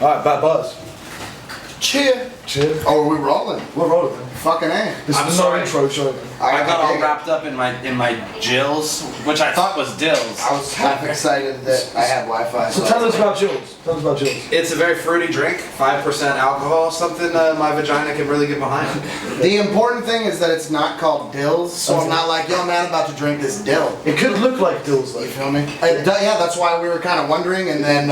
Alright, bad buzz. Cheer. Cheer. Oh, are we rolling? We're rolling. Fucking A. This is no intro show. I got all wrapped up in my Jills, which I thought was Dills. I was half excited that I had Wi-Fi. So tell us about Jills. Tell us about Jills. It's a very fruity drink, 5% alcohol, something my vagina can really get behind. The important thing is that it's not called Dills, so I'm not like, yo man, I'm about to drink this dill. It could look like Dills though. You feel me? Yeah, that's why we were kind of wondering, and then,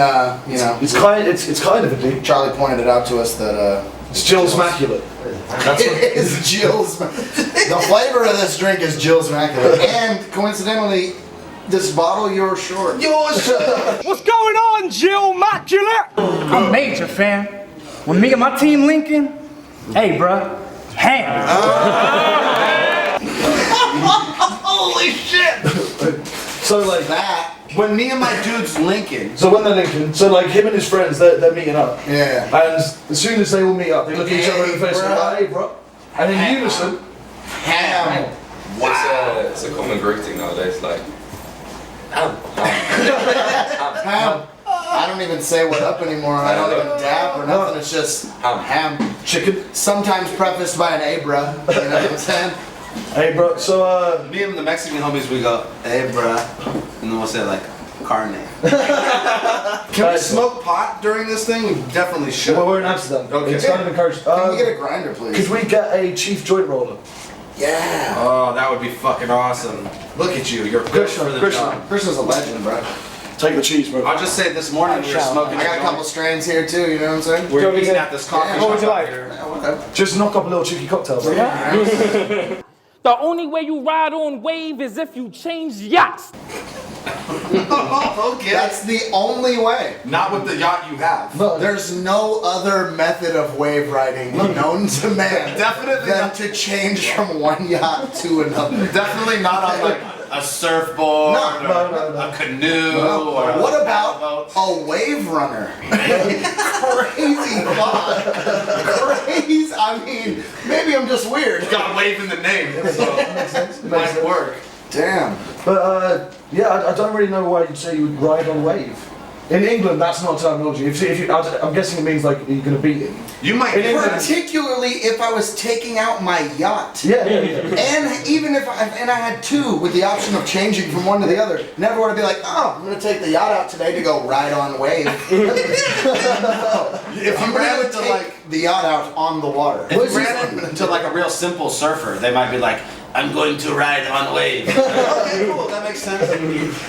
you know. It's kind of a thing. Charlie pointed it out to us that, it's Jill's Immaculate. It is Jill's. The flavor of this drink is Jill's Immaculate. And coincidentally, this bottle, you're short. What's going on, Jill Immaculate? I'm major, fam. When me and my team linking, hey, bruh, ham. Holy shit! So like That. When me and my dudes linking. So when they're linking, so like him and his friends, they're meeting up. Yeah. And as soon as they all meet up, they look at each other in the face and go, hey bro. And in unison, Ham. Wow. It's a common greeting nowadays, like, ham. Ham. I don't even say what up anymore. I don't even dap or nothing. It's just ham. chicken. Sometimes prefaced by an A, bruh. You know what I'm saying? Hey bro, so Me and the Mexican homies, we go, hey bruh. And then we'll say like, carne. Can we smoke pot during this thing? We definitely should. well, we're in Amsterdam. Okay. It's kind of encouraged. Can we get a grinder, please? Could we get a chief joint roller? Yeah. Oh, that would be fucking awesome. Look at you, you're built for the job. Christian's a legend, bro. Take the cheese, bro. I'll just say this morning we were smoking. I got a couple strains here too, you know what I'm saying? We're eating at this coffee Yeah. shop. What would you like? Yeah, whatever. Just knock up a little cheeky cocktail, bro. The only way you ride on wave is if you change yachts. Okay. That's the only way. Not with the yacht you have. No, There's no other method of wave riding known to man Definitely than not. to change from one yacht to another. Definitely not on like a surfboard No, or a canoe Well, or a what about boat. a wave runner? Crazy thought. Crazy. I mean, maybe I'm just weird. It's got a wave in the name, so makes sense. it might work. Damn. But yeah, I don't really know why you'd say you would ride on wave. In England, that's not terminology. If you, I'm guessing it means like you're gonna beat him. You might In England- Particularly if I was taking out my yacht. Yeah. And even if I had two with the option of changing from one to the other, never want to be like, oh, I'm gonna take the yacht out today to go ride on wave. If I'm you ran gonna into take like the yacht out on the water. if you ran into like a real simple surfer, they might be like, I'm going to ride on wave. Okay, cool, that makes sense.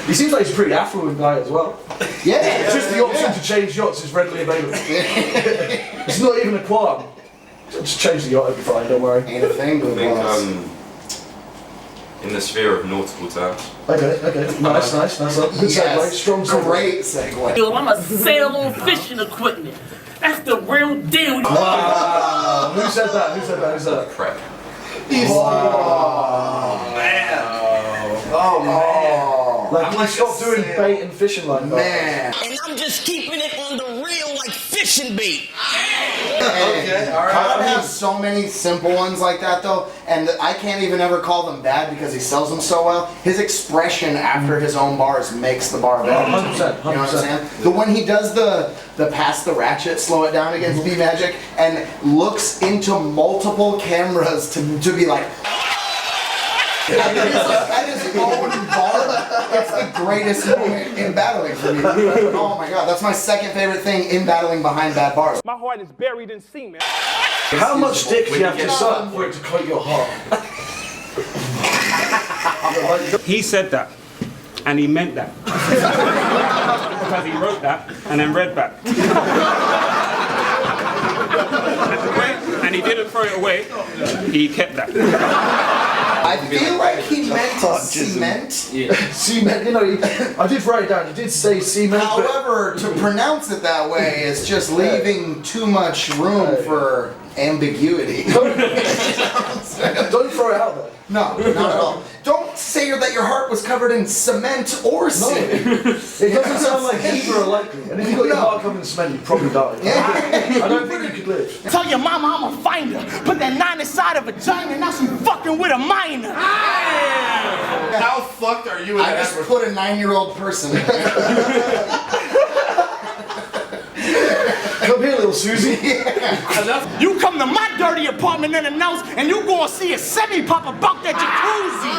He seems like he's a pretty affluent guy as well. Yeah. It's just the option to change yachts is readily available. It's not even a qualm. Just change the yacht every Friday, don't worry. Ain't a thing, I but think, in the sphere of nautical terms, Okay. Nice. Good segue. Yes. Strong segue. Great segue. Yo, I'm a sail on fishing equipment. That's the real deal. Wow. Who said that? prep. Oh, Man. Oh man. Like, I'm he like stopped a doing sail. bait and fishing like that. man. And I'm just keeping it on the real like fishing bait. Okay, all right. Todd has so many simple ones like that though, and I can't even ever call them bad because he sells them so well. His expression after his own bars makes the bar better. 100%. You know what I'm saying? The when he does the pass the ratchet, slow it down against B Magic, and looks into multiple cameras to be like. That is own bar. It's the greatest moment in battling for me. Oh my god, that's my second favorite thing in battling behind bad bars. My heart is buried in semen. How much dick do you have to suck for it to coat your heart? He said that, and he meant that. Because he wrote that, and then read that. And he didn't throw it away, he kept that. I feel like he meant cement. Cement, you know, I did write it down. You did say cement, but However, to pronounce it that way is just leaving too much room for ambiguity. don't throw it out there. No, not at all. Don't say that your heart was covered in cement or sin. It doesn't sound like either are likely. And if you got your heart covered in cement, you'd probably die. I don't think you could live. Tell your mama I'm a finder. Put that 9 inside a vagina. Now she fucking with a minor. How fucked are you in I that? just put a 9-year-old person in there. Could Susie. You come to my dirty apartment unannounced, and you gonna see a semi-pop about that jacuzzi.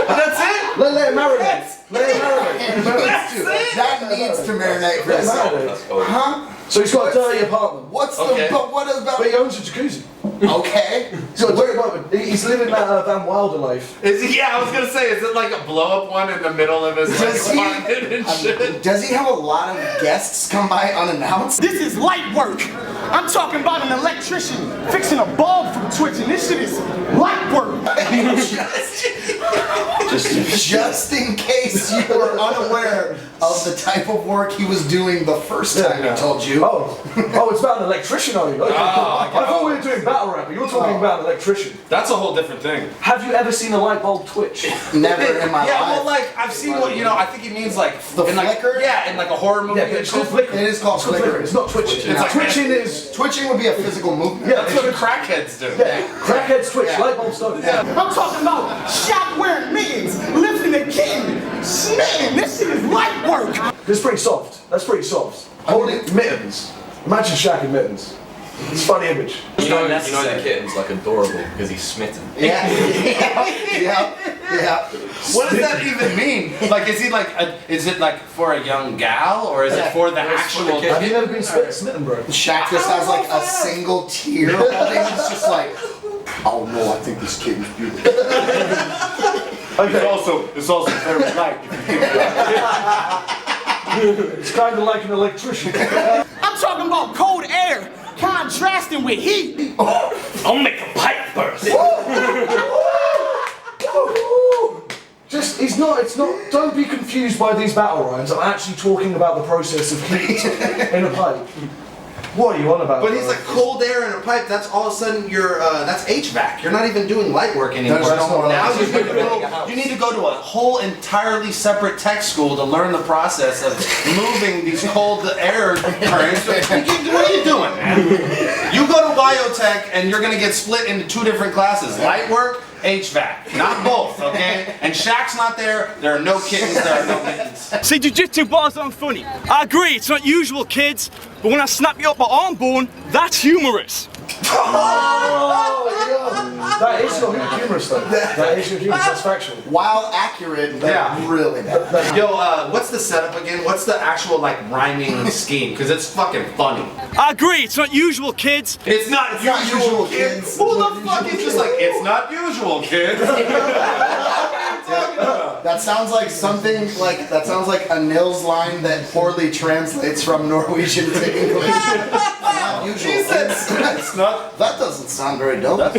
That's it? Let him marinate. Let him marinate. That needs to marinate for a second. That's cold. Huh? So he's got a dirty apartment. What's Okay. the, but what is But about, he owns a jacuzzi. okay. He's got a dirty apartment. He's living that Van Wilder life. Is he, yeah, I was gonna say, is it like a blow up one in the middle of his Does he- apartment and shit? Does he have a lot of guests come by unannounced? This is light work. I'm talking about an electrician fixing a bulb from Twitch, and this shit is light work. Just in case you were unaware of the type of work he was doing the first time he told you. Oh, it's about an electrician, are you? Okay. I thought we were doing battle rap, but you're talking about an electrician. That's a whole different thing. Have you ever seen a light bulb twitch? Never in my Yeah, life. well, like, I've seen what, you know, I think he means like, The in like, flicker? yeah, in like a horror movie. Yeah, but it's called flickering. It is called flickering. It's not twitching. It's like- twitching is... Twitching would be a physical movement. Yeah, That's what crackheads do. yeah, crackheads twitch, Yeah. light bulbs don't. I'm talking about Shaq wearing mittens, lifting a kitten. Man, this shit is light work. That's pretty soft. That's pretty soft. Holding mittens. Imagine Shaq in mittens. It's a funny image. You know the kitten's like adorable because he's smitten. Yeah. Yeah. What does that even mean? Like, is he like, is it like for a young gal or is it for the actual kid? Have you never been smitten, bro? Shaq just has like a single tear holding. It's just like, oh no, I think this kid is beautiful. Okay. It's also very light. It's kind of like an electrician. I'm talking about cold air contrasting with heat. I'll make a pipe burst. Just, it's not, don't be confused by these battle rhymes. I'm actually talking about the process of heat in a pipe. What are you on about? But he's like cold air in a pipe. That's all of a sudden that's HVAC. You're not even doing light work anymore. There's no more Now light. you need to go to a whole entirely separate tech school to learn the process of moving these cold air currents. What are you doing, man? You go to biotech and you're gonna get split into two different classes: light work, HVAC. Not both, okay? And Shaq's not there. There are no kittens. There are no mittens. See, jiu-jitsu bars aren't funny. I agree, it's not usual, kids. But when I snap you up my arm bone, that's humorous. That is not humorous though. That is your humorous, that's factual. While accurate, but Yeah. really bad. Yo, what's the setup again? What's the actual like rhyming scheme? Because it's fucking funny. I agree, it's not usual, kids. It's not not usual, usual, kids. kids. Who the fuck is just like, it's not usual, kids? That sounds like something like, that sounds like a Nils line that poorly translates from Norwegian to English. Not usual. He said, kids. it's not. That doesn't sound very dope. No,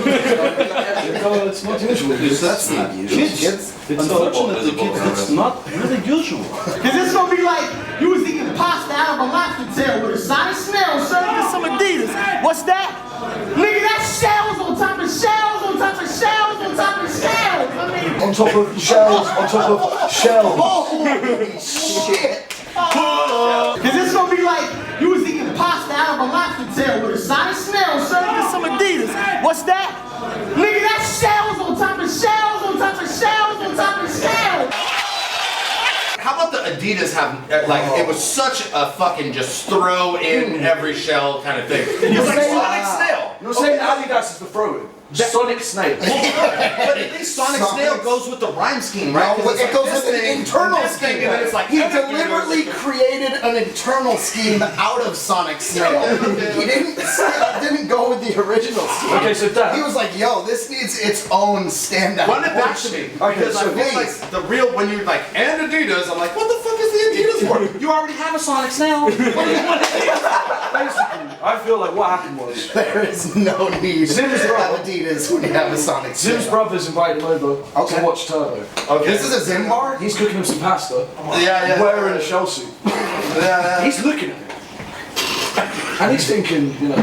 it's not usual. That's not usual. Kids. Unfortunately, kids, it's not. Cause it's gonna be like you was eating pasta out of a lobster tail with a side smell served with some Adidas. What's that? Nigga, that's shells on top of shells on top of shells on top of shells. I mean, On top of shells, on top of shells. Holy shit. cause it's gonna be like you was eating pasta out of a lobster tail with a side smell served with some Adidas. What's that? Nigga, that's shells on top of shells on top of shells on top of shells. How about the Adidas have, like, it was such a fucking just throw in every shell kind of thing. It's like Sonic Snail. You're saying Adidas is the throw-in. Sonic Snake. But at least Sonic Snail goes with the rhyme scheme, right? No, 'Cause it's it like goes this with an thing, internal this thing, scheme. and then it's like, He deliberately created an internal scheme out of Sonic Snail. He didn't go with the original scheme. Okay, so Dan. He was like, yo, this needs its own standout. Run it back to me. Because I so feel please. like the real, when you're like, and Adidas, I'm like, what the fuck is the Adidas for? You already have a Sonic Snail. What do you want? Basically, I feel like what happened was There is no need Zim's to brother. have Adidas when you have a Sonic Zim's Snail. brothers invited him over to watch Turbo. Okay. This is a Zim bar? He's cooking him some pasta, Yeah. wearing a shell suit. Yeah. He's looking at it. And he's thinking, you know,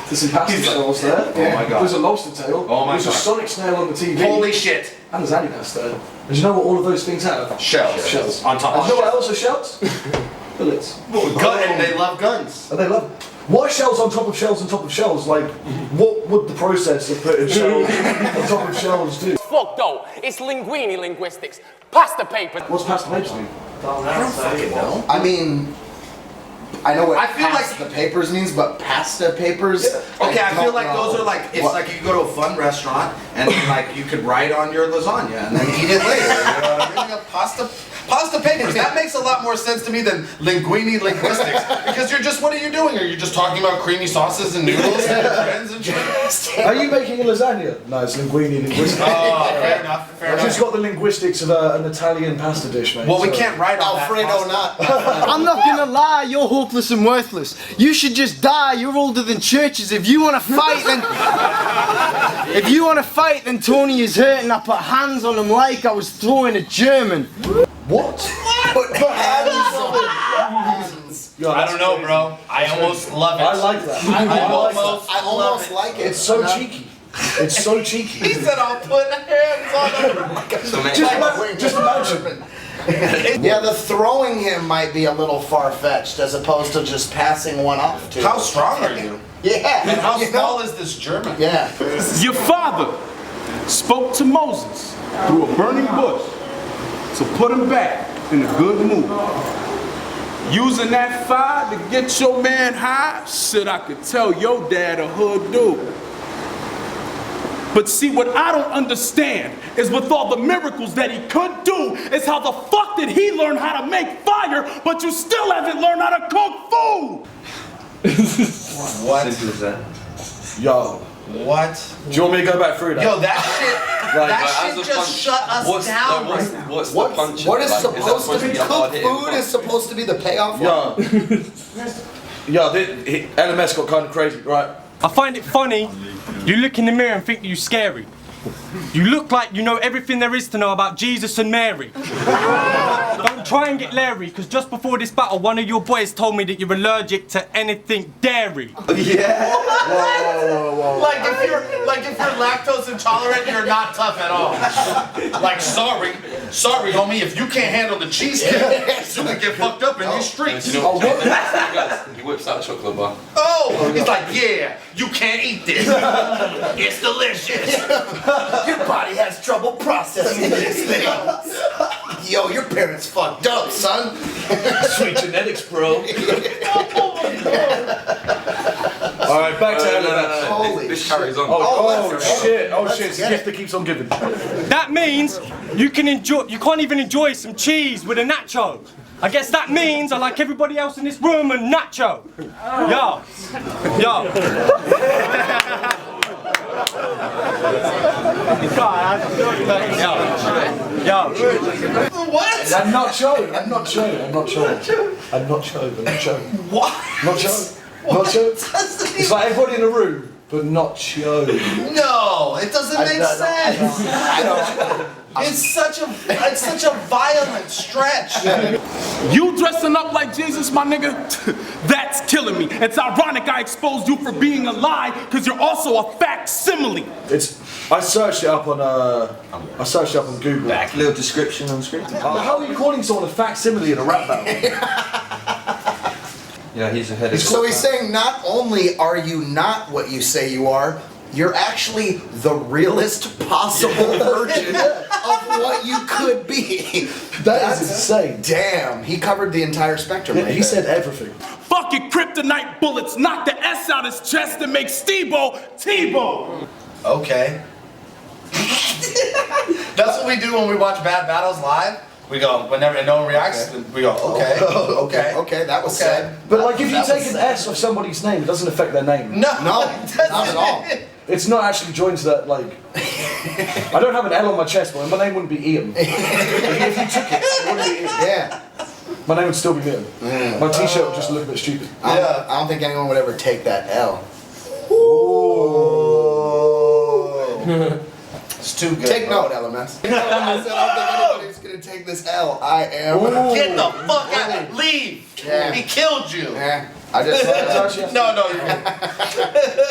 there's some pasta shells there. Oh my God. There's a lobster tail. Oh my There's a God. Sonic Snail on the TV. Holy shit. And there's Adidas there. And you know what all of those things have? Shells. Shells. On top And of you know what else are shells? Bullets. And they love guns. And they love it. Why shells on top of shells on top of shells? Like, what would the process of putting shells on top of shells do? Fuck though, it's linguini linguistics. Pasta paper. What's pasta paper do? I mean, I know what I feel past like- the papers means, but pasta papers. Okay, I feel don't like those know are like, it's what- like you go to a fun restaurant and like you could write on your lasagna and then eat it later. You know what I mean? Pasta papers. That makes a lot more sense to me than linguini linguistics. Because you're just, what are you doing? Are you just talking about creamy sauces and noodles and friends and shit? Are you making a lasagna? No, it's linguini linguistics. Oh, fair enough. Fair I've just enough. got the linguistics of an Italian pasta dish, mate. Well, we so- can't write on that Alfredo pasta. not. I'm not gonna lie, you're hopeless and worthless. You should just die. You're older than churches. If you wanna fight, then Tony is hurting. I put hands on him like I was throwing a German. What? Put hands on hands. Yo, I don't know, bro. I almost love it. I like that. I almost like it. It's so cheeky. It's so cheeky. He said I'll put hands on him. So mate, Just imagine. Yeah, the throwing him might be a little far-fetched as opposed to just passing one off to How him. strong are you? Yeah. And how you know? small is this German? Yeah. Your father spoke to Moses through a burning bush to put him back in a good mood. Using that fire to get your man high, shit, I could tell your dad a hood dude. But see, what I don't understand is with all the miracles that he could do, is how the fuck did he learn how to make fire, but you still haven't learned how to cook food? What? simple as that. Yo, What? do you want me to go back through that? Yo, that shit, Like, that as shit a just punch- shut us what's, down like, right now. what's the What, punch? what is like, supposed to be a hard cooked hitting food punch? is supposed to be the payoff? Yo. LMS got kind of crazy, right? I find it funny, you look in the mirror and think you're scary. You look like you know everything there is to know about Jesus and Mary. Don't try and get Larry, because just before this battle, one of your boys told me that you're allergic to anything dairy. Like if you're lactose intolerant, you're not tough at all. Like sorry, homie, if you can't handle the cheesecake, you can get fucked up in these streets. You know what? He whips out a chocolate bar. Oh, he's like, yeah, you can't eat this. It's delicious. Your body has trouble processing these things. Yo, your parents fucked up, son. Sweet genetics, bro. Alright, back to LMS. Holy This carries on. Oh shit, Let's it's the get gift that keeps on giving. That means you can't even enjoy some cheese with a nacho. I guess that means I like everybody else in this room and nacho. Yo. What? I'm not showing. What? It's like everybody in a room, but not show. No, it doesn't make sense. It's such a violent stretch. You dressing up like Jesus, my nigga? That's killing me. It's ironic I exposed you for being a lie, because you're also a facsimile. I searched it up on Google. Back little description on screen. How are you calling someone a facsimile in a rap battle? Yeah, he's ahead of. So he's saying not only are you not what you say you are, you're actually the realest possible version of what you could be. That is insane. Damn, he covered the entire spectrum. Yeah, right he there. said everything. Fucking kryptonite bullets knock the S out his chest and make Steve-O Tebow. Okay. That's what we do when we watch Bad Battles live. We go, whenever no one reacts, we go, okay, okay. Okay, that was said. But like, if you That take was an said. S off somebody's name, it doesn't affect their name. No, No, it not at all. doesn't. It's not actually joined to that, like... I don't have an L on my chest, but my name wouldn't be Ian. If you took it, it wouldn't be Ian. Yeah. My name would still be Ian. My t-shirt would just look a bit stupid. I don't think anyone would ever take that L. It's too good. Take bro. note, LMS. I said I don't think anybody's gonna take this L. I am. Get the fuck out! Leave! Yeah. He killed you. Yeah, I just. No, you're good.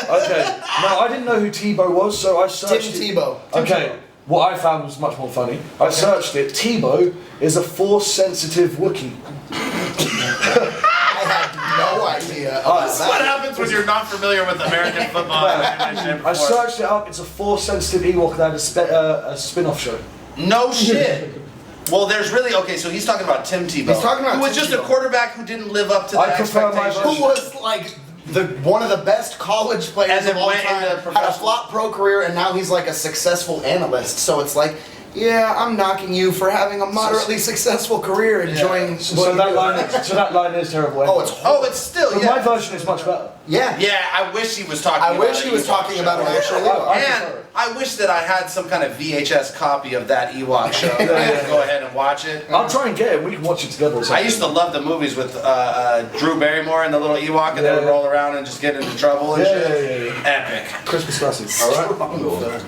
Okay. Now, I didn't know who Tebow was, so I searched Tim it. Tebow. Okay. What I found was much more funny. I searched it. Tebow is a force-sensitive Wookiee. I had no idea. This is what happens when you're not familiar with American football. I searched it up. It's a force-sensitive Ewok that had a spin-off show. No shit. Well, there's really okay. So he's talking about Tim Tebow. He's talking about who was Tim just a Tebow. quarterback who didn't live up to the I prefer my expectations. Who was like one of the best college players And then of all went into time, had a professional- flop pro career, and now he's like a successful analyst. So it's like, yeah, I'm knocking you for having a moderately successful career, enjoying. So that line is terrible. Oh, it's Oh, it's still But yeah. my version is much better. yeah. Yeah, I wish he was talking. I about wish he an was Ewok talking show. about an actual Ewok. I And prefer it. I wish that I had some kind of VHS copy of that Ewok show. That I could go ahead and watch it. I'll try and get it. We can watch it together. Or I something. used to love the movies with Drew Barrymore and the little Ewok, and they would Yeah. roll around and just get into trouble and shit. Yeah. Epic. Christmas classics. All right.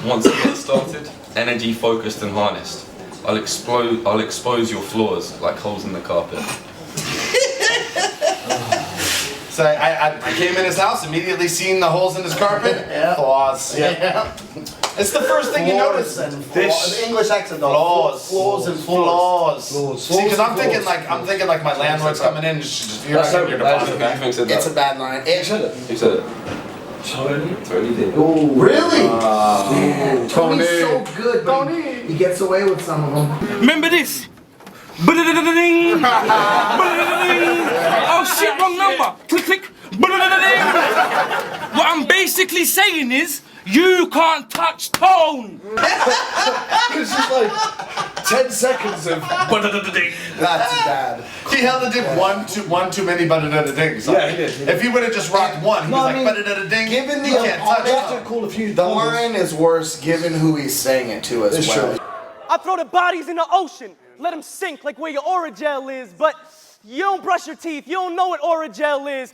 Once it gets started, energy focused and harnessed. I'll expose your flaws like holes in the carpet. So I came in his house, immediately seen the holes in his carpet. Flaws. Yeah. It's the first thing you notice. This English accent though. Flaws. Flaws and flaws. Flaws. See, because I'm Flaws. thinking like my landlord's coming in. Just you're That's not your okay. deposit back. Who said It's a that? bad line. You said it. Who said it? Tony did. Really? Man, Tony's so good, but he gets away with some of them. Remember this? Ba-da-da-da-ding. Ba-da-da-da-ding. Oh shit, wrong number. Click, click. Ba-da-da-da-ding. What I'm basically saying is, you can't touch tone. It's just like 10 seconds of. That's bad. He held it in one too many ba-da-da-da-dings. Yeah, he did. If he would have just rocked one, he No, was I like mean, ba-da-da-da-ding. given the you can't touch They have it. to call a few. The numbers. line is worse given who he's saying it to as It's well. true. I throw the bodies in the ocean, let them sink like where your Oragel is, but you don't brush your teeth, you don't know what Oragel is.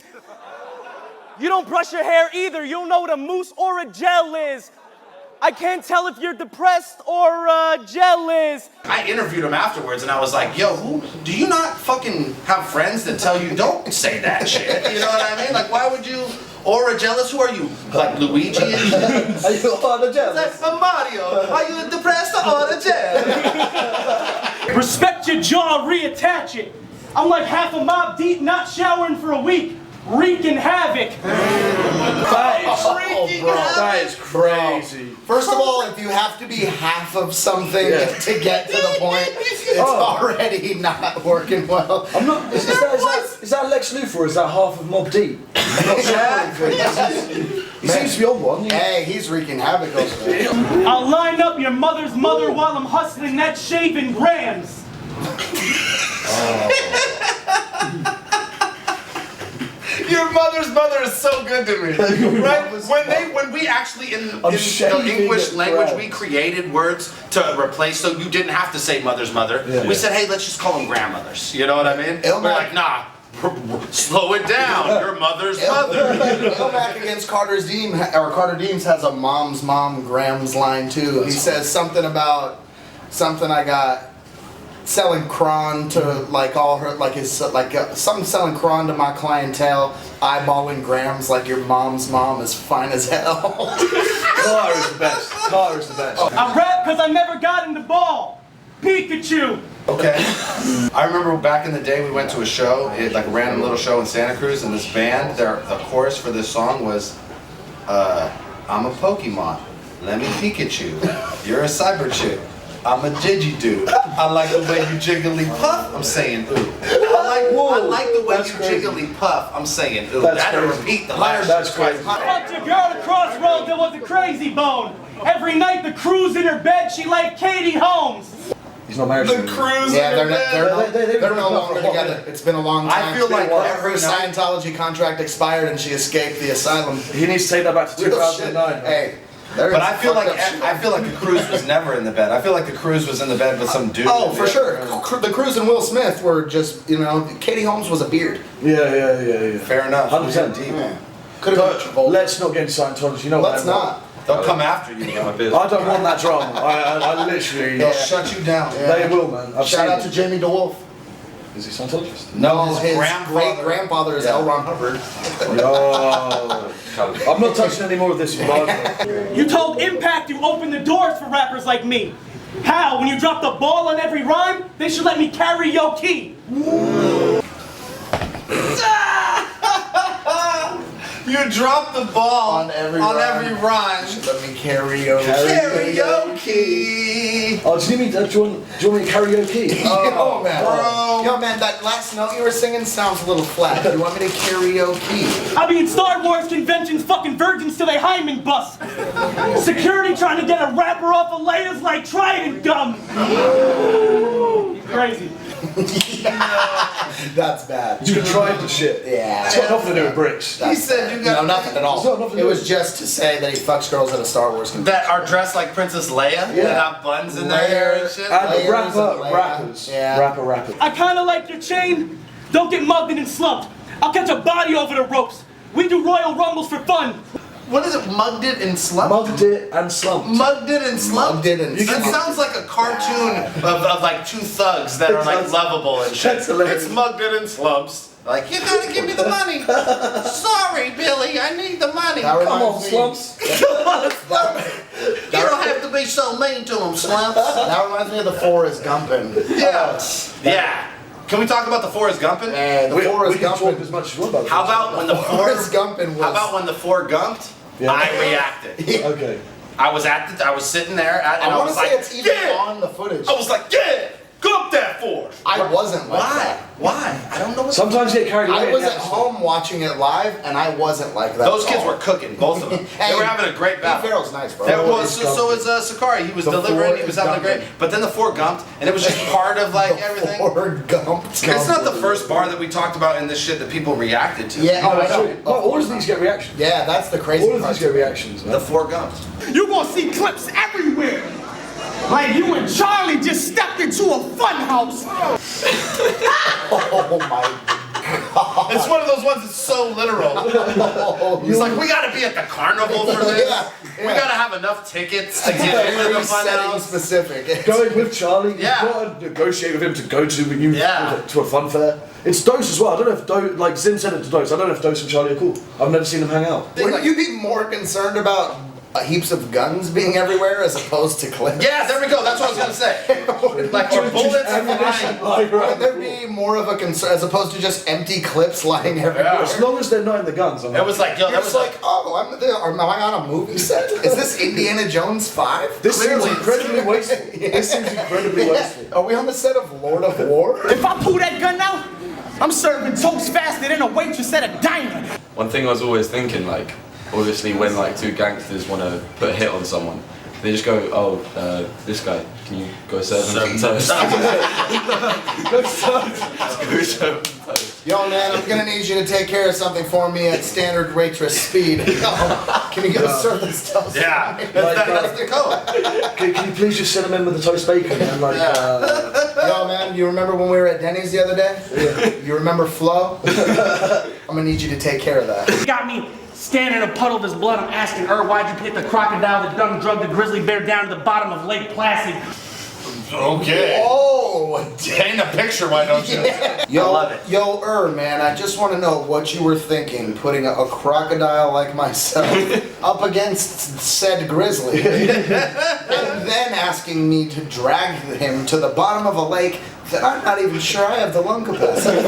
You don't brush your hair either, you don't know what a mousse Oragel is. I can't tell if you're depressed or jealous. I interviewed him afterwards and I was like, yo, do you not fucking have friends that tell you don't say that shit? You know what I mean? Like, why would you, or jealous? Who are you? Like Luigi? Are you on the jet? That's Mario. Are you depressed or jealous? Respect your jaw, reattach it. I'm like half a mob deep, not showering for a week, wreaking havoc. That is crazy. First of all, if you have to be half of something to get to the point, it's already not working well. I'm not. Is that Lex Luthor or is that half of Mob Deep? I'm not sure. He seems to be on one. Hey, he's wreaking havoc over there. I'll line up your mother's mother while I'm hustling that shaving grams. Your mother's mother is so good to me, right? When we actually in the shaving English it language right. we created words to replace, so you didn't have to say mother's mother. We said, hey, let's just call them grandmothers. You know what I mean? We're like, nah, slow it down. Your mother's mother. Back against Carter Deems has a mom's mom Graham's line too. He says something about something I got selling cron to like all her like his something selling cron to my clientele, eyeballing grams like your mom's mom is fine as hell. Carter is the best. Carter is the best. I rap because I never got in the ball. Pikachu. Okay. I remember back in the day we went to a show, like a random little show in Santa Cruz, and this band, the chorus for this song was, I'm a Pokemon, let me Pikachu. You're a cyber chick, I'm a Digi dude. I like the way you jiggly puff, I'm saying ooh. I like the way you jiggly puff, I'm saying ooh. That'll repeat the last That's shit crazy. twice. Fucked a girl at Crossroads that was a crazy bone. Every night the crew's in her bed, she like Katie Holmes. He's not married. The cruise Yeah, in her bed. they're no longer together. It's been a long time. I feel like her every night- Scientology contract expired and she escaped the asylum. He needs to take that back to Real shit. 2009. Hey, But I feel like the cruise was never in the bed. I feel like the cruise was in the bed with some dude. oh, for sure. The Cruise and Will Smith were just, Katie Holmes was a beard. Yeah. Fair enough. 100%. Deep. Yeah. Could have been Travolta. Let's not get into Scientology. You know what? Let's not. They'll come after you. My biz. I don't want that drama. I literally. They'll shut you down. They will, man. I've Shout seen out it. to Jamie DeWolf. Is he Scientologist? No, His his great grandfather is L. Ron Hubbard. Yo. I'm not touching any more of this. You told Impact you opened the doors for rappers like me. How? When you drop the ball on every rhyme, they should let me karaoke. You dropped the ball On every rhyme. Let me karaoke. Karaoke. Oh, do you want me to karaoke? Oh man, yo man, that last note you were singing sounds a little flat. Do you want me to karaoke? I mean, Star Wars conventions fucking virgins till they hymen bust. Security trying to get a rapper off of layers like Trident gum. Crazy. That's bad. You tried the shit. Yeah. It's got nothing to do with bricks. He said you got No, nothing at all. It's not nothing to It do was with- just to say that he fucks girls at a Star Wars convention. that are dressed like Princess Leia. Yeah. That have buns in their hair and shit. And Layers rappers. of yeah. Rapper. I kinda like your chain. Don't get mugged and slumped. I'll catch a body over the ropes. We do Royal Rumbles for fun. What is it? Mugged it and slumped? Mugged it and slumped. Mugged it and slumped? Mugged it and That slumped. sounds like a cartoon of like two thugs that are like lovable and shit. That's hilarious. It's mugged it and slumps. Like, you gotta give me the money. Sorry, Billy, I need the money. That Come on, reminds me- slumps. You don't have to be so mean to him, slumps. That reminds me of the Forrest Gumpin'. Yeah. Yeah. Can we talk about the Forrest Gumpin'? The We Forrest can talk Gumpin'. as much as you want about How about when the Forrest Forrest Gumpin' was. How about when the Ford gumped? Yeah. I reacted. Okay. I was sitting there, and I I want was to say like, it's even yeah. on the footage. I was like, yeah, gump that Ford. I wasn't like Why? that. Why? I don't know what. Sometimes you get carried away. I in was the at atmosphere. home watching it live, and I wasn't like that. Those at kids all. were cooking, both of them. Hey, They were having a great Pete battle. Farrell's nice, bro. That was, Forrest so was Sakari. He was The delivering. He Ford was is having a great. gumping. But then the Ford gumped, and it was just part of like everything. Forrest Gump. It's not the first bar that we talked about in this shit that people reacted to. Yeah, Oh, I that's know. true. No, all of these get reactions. Yeah, that's the crazy All of part. these get reactions. The Man. Ford gumped. You gonna see clips everywhere. Like you and Charlie just stepped into a fun house. Oh my god. It's one of those ones that's so literal. It's like, we gotta be at the carnival for this. Yeah, We yeah. gotta have enough tickets to get into the Very fun setting house. specific. Going with Charlie, Yeah. you've got to negotiate with him to go to Yeah. to a fun fair. It's Dose as well. I don't know if Dose, like Zim said it to Dose, I don't know if Dose and Charlie are cool. I've never seen them hang out. Wouldn't you be more concerned about heaps of guns being everywhere as opposed to clips? Yeah, there we go. That's what I was gonna say. Like, or bullets ammunition flying. lying Would around. there be more of a concern as opposed to just empty clips lying everywhere? As long as they're not in the guns. I'm It was like, yo, that It's was like, oh, am I on a movie set? Is this Indiana Jones 5? This seems clearly- incredibly wasteful. This seems incredibly wasteful. Are we on the set of Lord of War? If I pull that gun out, I'm serving toast faster than a waitress at a diner. One thing I was always thinking, like, obviously when like two gangsters want to put a hit on someone, they just go, oh, this guy, can you go serve him some toast? Go serve him toast. Yo, man, I'm gonna need you to take care of something for me at standard waitress speed. Can you go serve this toast? Yeah, that's the code. Can you please just send them in with the toast bacon and like, Yo, man, you remember when we were at Denny's the other day? Yeah. You remember Flo? I'm gonna need you to take care of that. Got me standing in a puddle of his blood. I'm asking her, why'd you hit the crocodile that done drugged the grizzly bear down to the bottom of Lake Placid? Okay. Oh, Paint a picture, why don't you? Yo, I love it. Yo, man, I just want to know what you were thinking putting a crocodile like myself up against said grizzly and then asking me to drag him to the bottom of a lake that I'm not even sure I have the lung capacity.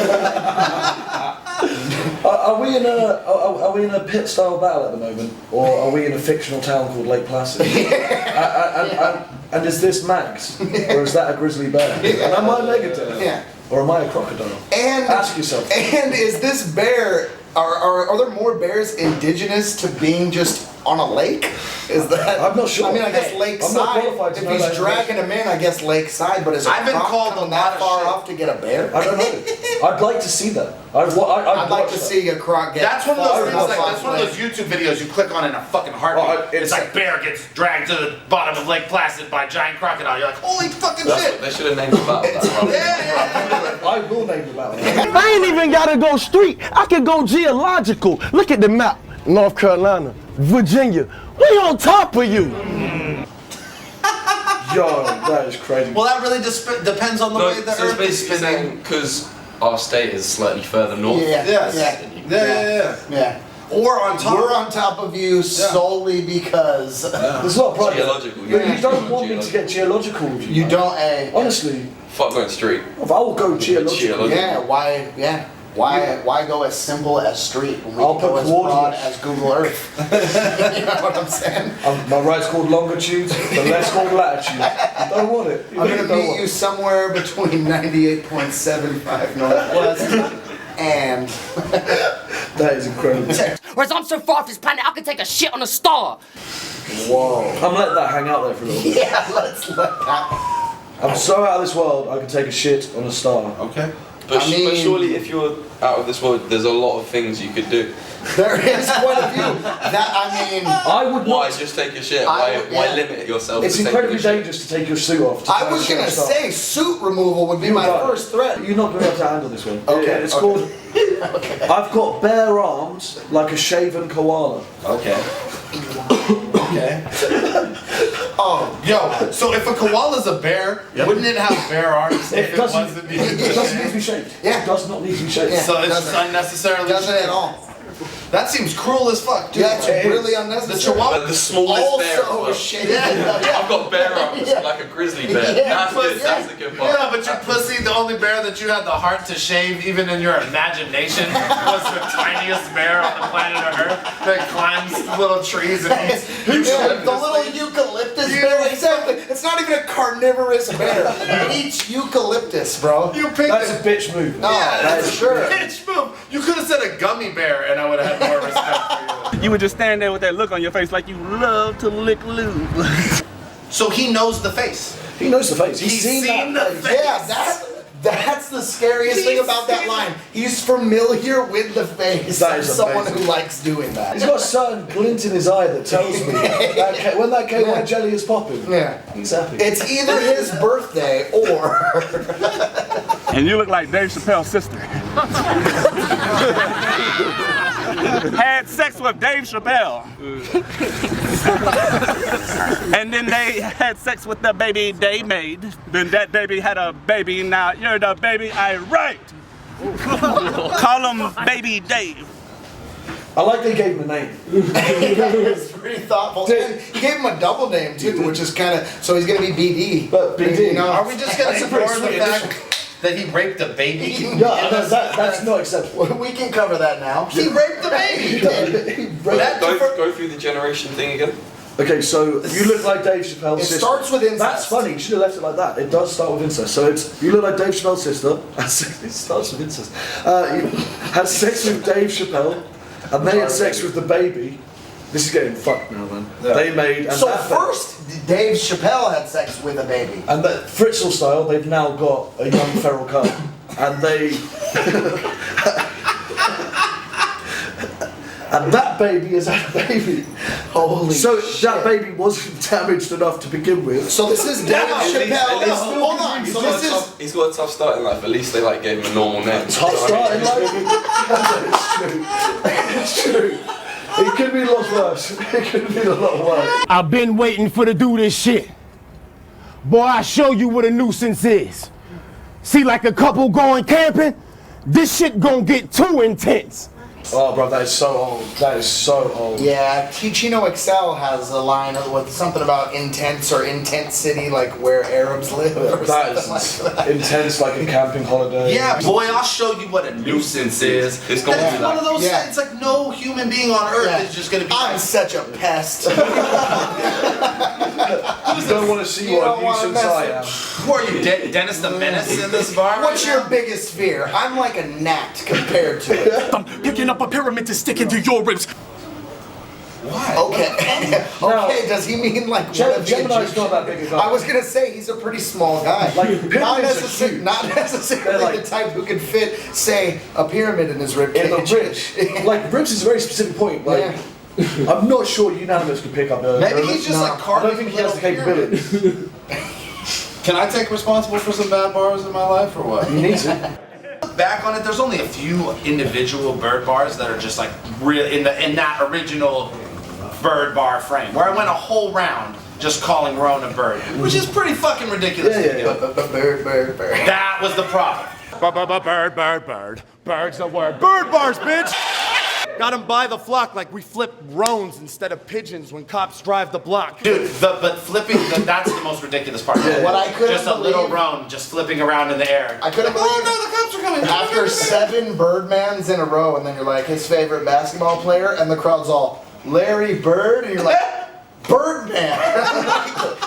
are we in a pit style battle at the moment, or are we in a fictional town called Lake Placid? And is this Max, or is that a grizzly bear? And am I a megadeth? Yeah. Or am I a crocodile? And Ask yourself. And is this bear? Are there more bears indigenous to being just on a lake? Is that? I'm not sure. I mean, I guess Hey, lakeside. I'm not qualified to If know he's that dragging him in, I guess lakeside. But is I've been a croc called a coming lot that of far shit. off to get a bear? I don't know. I'd like to see that. I'd I'd like watch to that. see a croc get. That's one of far those things, enough like, off that's one of lake. those YouTube videos you click on in a fucking heartbeat. It's like bear gets dragged to the bottom of Lake Placid by giant crocodile. You're like, holy fucking shit! They should have named the battle that rather Yeah, than I will name the battle. I ain't even gotta go street. I can go geological. Look at the map. North Carolina, Virginia. We on top of you. Yo, that is crazy. Well, that really just depends on the way the so Earth it's is basically spinning. saying, because our state is slightly further north. Yeah. Yes. Yeah. Yeah. Or on top. We're on top of you solely because There's a lot of pride. Geological, But yeah. you don't want me to get geological with you. you man. don't. Honestly, Fuck going straight. if I will go geological. Geological. Yeah. Why? Yeah. Why go as simple as street when we I'll can go put as broad coordinates. as Google Earth? You know what I'm saying? My right's called longitude, the left's called latitude. You don't want it. I'm gonna meet you somewhere between 98.75 northwest and. That is incredible. Whereas I'm so far off this planet, I could take a shit on a star. Whoa. I'm letting that hang out there for a little bit. Yeah, let's let that. I'm so out of this world, I can take a shit on a star. Okay. But, I mean- but surely, if you're out of this world, there's a lot of things you could do. There is quite a few. That I would Why not. just take a shit? I Why, would- why yeah. limit yourself? It's to incredibly taking a shit? dangerous to take your suit off. To I take was a shit on gonna a star. say suit removal would be my first threat. You're not going to be able to handle this one. Okay, It's okay. called. I've got bare arms like a shaven koala. Okay. Okay. Oh, yo. So if a koala's a bear, wouldn't it have bare arms if it doesn't wasn't? it doesn't need to be shaved. Yeah. It does not need to be shaved. Yeah. So it's Doesn't- unnecessarily. Doesn't at all. That seems cruel as fuck, dude. Yeah, it's really The unnecessary. chihuahua. The smallest bear. as Also well. shady. I've got bear arms Yeah. like a grizzly bear. Yeah, That's but- good. That's the good part. Yeah, but you pussy, the only bear that you had the heart to shave, even in your imagination, was the tiniest bear on the planet of Earth that climbs little trees and eats. Yeah, the little eucalyptus bear. Exactly. It's not even a carnivorous bear. It eats eucalyptus, bro. You picked That's it. a bitch move. No, that's sure. Bitch move. You could have said a gummy bear, and I would have had more respect for you. You would just stand there with that look on your face like you love to lick lube. So he knows the face. He knows the face. He's He's seen seen that. the face. Yeah, that's the scariest thing about that line. He's familiar with the face That of is someone amazing. who likes doing that. He's got a certain glint in his eye that tells me that when that K1 jelly is popping, Yeah. he's happy. It's either his birthday or And you look like Dave Chappelle's sister. Had sex with Dave Chappelle. And then they had sex with the baby they made. Then that baby had a baby. Now you're the baby I write. Call him Baby Dave. I like they gave him a name. it's pretty thoughtful. And he gave him a double name too, which is kind of so he's gonna be BD. But BD, you know, Are we just gonna That's a pretty ignore the sweet fact that he raped a baby? Yeah, that's not acceptable. we can cover that now. He raped the baby. That Go through the generation thing again. Okay, so you look like Dave Chappelle's It sister. starts with incest. That's funny. You should have left it like that. It does start with incest. So it's you look like Dave Chappelle's sister. It starts with incest. You had sex with Dave Chappelle, and they had sex with the baby. This is getting fucked now, man. Yeah. They made and So that first, Dave Chappelle had sex with a baby. and that Fritzl style, they've now got a young feral cub, and they. And that baby is a baby. Holy So shit. that baby wasn't damaged enough to begin with. So this is Dave Chappelle. at least- Hold on. So this is. He's got a tough start in life. At least they like gave him a normal name. Top start in life. It's true. It could be a lot worse. It could be a lot worse. I've been waiting for to do this shit. Boy, I show you what a nuisance is. See, like a couple going camping, this shit gonna get too intense. Oh, bro, that is so old. That is so old. Yeah, Chino Excel has a line with something about intense or intent city, like where Arabs live. Or That something like that. is intense, like a camping holiday. Yeah, boy, I'll show you what a nuisance is. It's gonna That's be one like- of those Yeah. things, like no human being on earth Yeah. is just gonna be I'm like, such a pest. You don't want to see You what don't a wanna nuisance mess I with- am. who are you, Dennis the Menace in this bar? What's right your now? biggest fear? I'm like a gnat compared to it. I'm picking up a pyramid to stick into your ribs. Why? Okay. Okay, does he mean like one of the Gemini's not that big a guy. I was gonna say he's a pretty small guy. Like, not, pyramids are huge. not necessarily They're like- the type who can fit, say, a pyramid in his rib In the cage. ribs. Like, ribs is a very specific point. Like, I'm not sure Unanimous could pick up a. Maybe he's just like I carving don't think he has the little pyramids. capability. Can I take responsible for some bad bars in my life or what? He needs it. Look back on it, there's only a few individual bird bars that are just like real in that original bird bar frame, where I went a whole round just calling Roan a bird, which is pretty fucking ridiculous. Yeah, to yeah, do. yeah. Bird, bird, bird. That was the problem. Bird, bird, bird. Bird's the word. Bird bars, bitch. Got him by the flock like we flip roans instead of pigeons when cops drive the block. Dude, but flipping, that's the most ridiculous part. What I couldn't Just a little believe- roan just flipping around in the air. I couldn't believe the cops are coming. after 7 Birdmans in a row, and then you're like, his favorite basketball player, and the crowd's all, Larry Bird, and you're like, Birdman.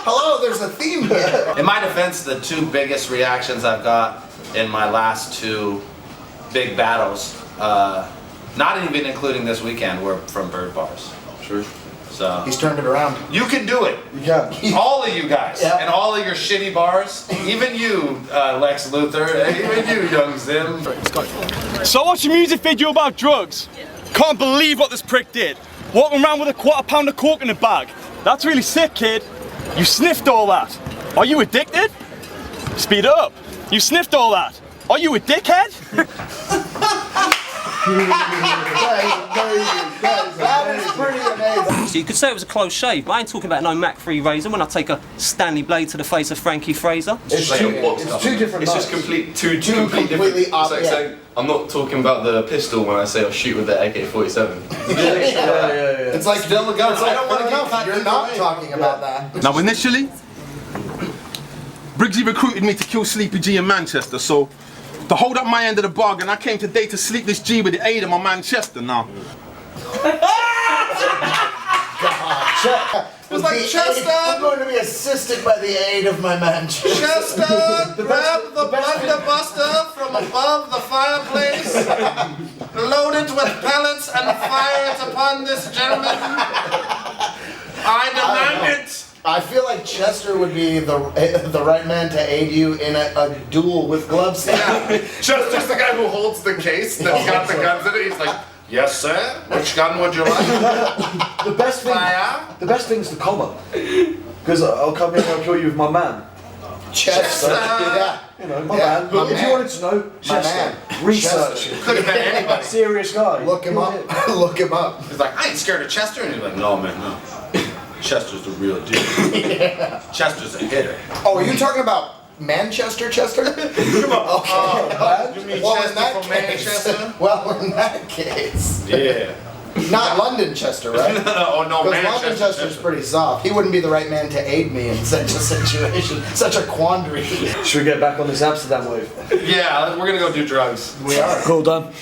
Hello, there's a theme here. In my defense, the 2 biggest reactions I've got in my last 2 big battles, not even including this weekend, were from bird bars. True. So He's turned it around. you can do it. You can. All of you guys, Yeah. and all of your shitty bars, even you, Lex Luthor, and even you, Young Zim. So I watched a music video about drugs. Can't believe what this prick did. Walking around with a £1/4 of coke in a bag. That's really sick, kid. You sniffed all that. Are you addicted? Speed up. You sniffed all that. Are you a dickhead? That is pretty amazing. So you could say it was a close shave, but I ain't talking about no Mac 3 razor when I take a Stanley blade to the face of Frankie Fraser. It's Like two, a box it's cutter. 2 different It's knives. just two Two completely completely different. It's like opposite. saying, I'm not talking about the pistol when I say I'll shoot with the AK-47. Yeah. It's like, Still a gun. it's like, I don't wanna fair get enough, cut you're either not way. talking about that. Now, initially, Briggsy recruited me to kill Sleepy G in Manchester, so to hold up my end of the bargain, I came today to sleep this G with the aid of my Manchester now. It's like, Chester! I'm going to be assisted by the aid of my Manchester. Chester, grab the blunderbuster from above the fireplace, load it with pellets, and fire it upon this gentleman. I demand it. I feel like Chester would be the right man to aid you in a duel with gloves. Just the guy who holds the case that's got the guns in it. He's like, yes, sir. Which gun would you like? The best thing. Fire. The best thing's the comma. Because I'll come here and I'll kill you with my man. Chester. Yeah. You know, my Yeah, man. my But if man. you wanted to know, My Chester. man. Research it. Could have been anybody. Serious guy. Look him up. Look him up. He's like, I ain't scared of Chester. And he's like, no, man, no. Chester's the real deal. Chester's a hitter. Oh, are you talking about Manchester, Chester? Come on. Okay. You mean Well, in Chester that from case, Manchester? well, in that case, Yeah. not London Chester, right? Oh, no, Because London Manchester. Chester's pretty soft. He wouldn't be the right man to aid me in such a situation, such a quandary. Should we get back on this Amsterdam wave? Yeah, we're gonna go do drugs. We are. Cool, done.